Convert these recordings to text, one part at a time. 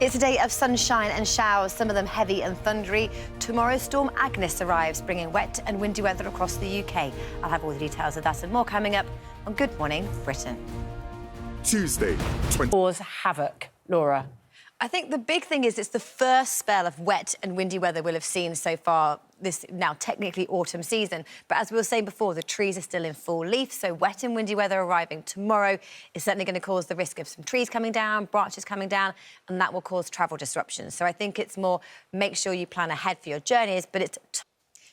It's a day of sunshine and showers, some of them heavy and thundery. Tomorrow, Storm Agnes arrives, bringing wet and windy weather across the UK. I'll have all the details of that and more coming up on Good Morning Britain. Tuesday, Cause havoc, Laura. I think the big thing is it's the first spell of wet and windy weather we'll have seen so far this now technically autumn season. But as we were saying before, the trees are still in full leaf, so wet and windy weather arriving tomorrow is certainly going to cause the risk of some trees coming down, branches coming down, and that will cause travel disruptions. So I think it's more make sure you plan ahead for your journeys, but it's...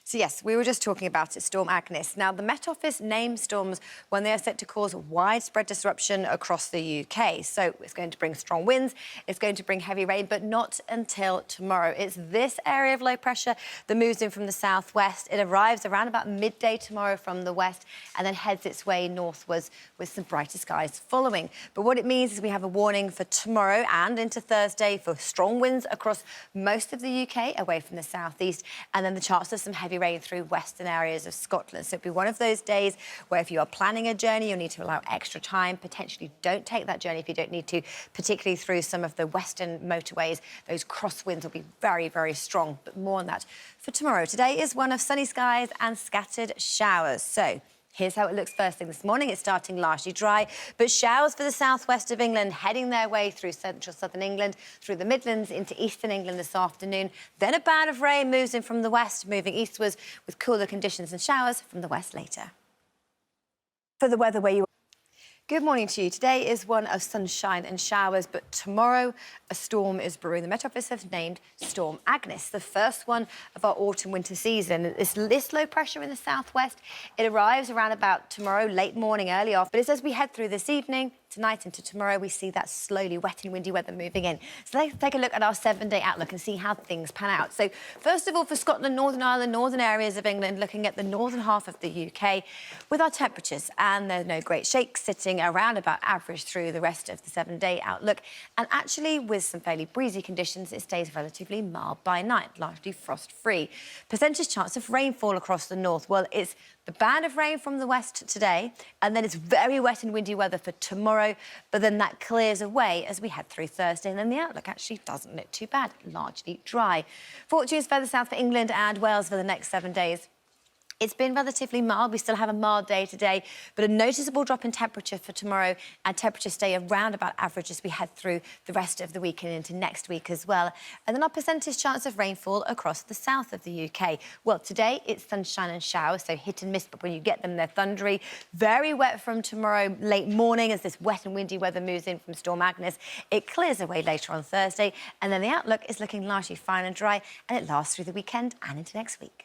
So yes, we were just talking about it, Storm Agnes. Now, the Met Office names storms when they are set to cause widespread disruption across the UK. So it's going to bring strong winds, it's going to bring heavy rain, but not until tomorrow. It's this area of low pressure that moves in from the southwest. It arrives around about midday tomorrow from the west and then heads its way northwards with some brighter skies following. But what it means is we have a warning for tomorrow and into Thursday for strong winds across most of the UK, away from the southeast, and then the chance of some heavy rain through western areas of Scotland. So it'll be one of those days where if you are planning a journey, you'll need to allow extra time. Potentially don't take that journey if you don't need to, particularly through some of the western motorways. Those crosswinds will be very, very strong, but more on that for tomorrow. Today is one of sunny skies and scattered showers. So here's how it looks first thing this morning. It's starting largely dry, but showers for the southwest of England, heading their way through central southern England, through the Midlands into eastern England this afternoon. Then a band of rain moves in from the west, moving eastwards with cooler conditions and showers from the west later. For the weather where you... Good morning to you. Today is one of sunshine and showers, but tomorrow a storm is brewing. The Met Office have named Storm Agnes, the first one of our autumn-winter season. It's this low pressure in the southwest. It arrives around about tomorrow, late morning, early off. But it's as we head through this evening, tonight into tomorrow, we see that slowly wet and windy weather moving in. So let's take a look at our 7-day outlook and see how things pan out. So first of all, for Scotland, Northern Ireland, northern areas of England, looking at the northern half of the UK with our temperatures, and there's no great shakes, sitting around about average through the rest of the 7-day outlook. And actually, with some fairly breezy conditions, it stays relatively mild by night, largely frost-free. Percentage chance of rainfall across the north, well, it's the band of rain from the west today, and then it's very wet and windy weather for tomorrow, but then that clears away as we head through Thursday, and then the outlook actually doesn't look too bad, largely dry. Fortunes further south for England and Wales for the next 7 days. It's been relatively mild. We still have a mild day today, but a noticeable drop in temperature for tomorrow, and temperatures stay around about average as we head through the rest of the week and into next week as well. And then our percentage chance of rainfall across the south of the UK. Well, today it's sunshine and showers, so hit and miss, but when you get them, they're thundery. Very wet from tomorrow late morning as this wet and windy weather moves in from Storm Agnes. It clears away later on Thursday, and then the outlook is looking largely fine and dry, and it lasts through the weekend and into next week.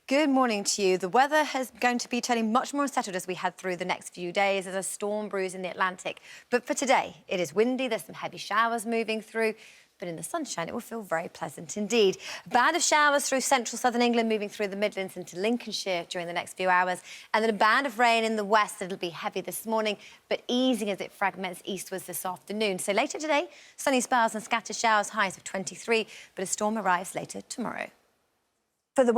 Good morning to you. The weather is going to be turning much more unsettled as we head through the next few days as a storm brews in the Atlantic. But for today, it is windy. There's some heavy showers moving through. But in the sunshine, it will feel very pleasant indeed. A band of showers through central southern England, moving through the Midlands into Lincolnshire during the next few hours. And then a band of rain in the west. It'll be heavy this morning, but easing as it fragments eastwards this afternoon. So later today, sunny spells and scattered showers, highs of 23. But a storm arrives later tomorrow.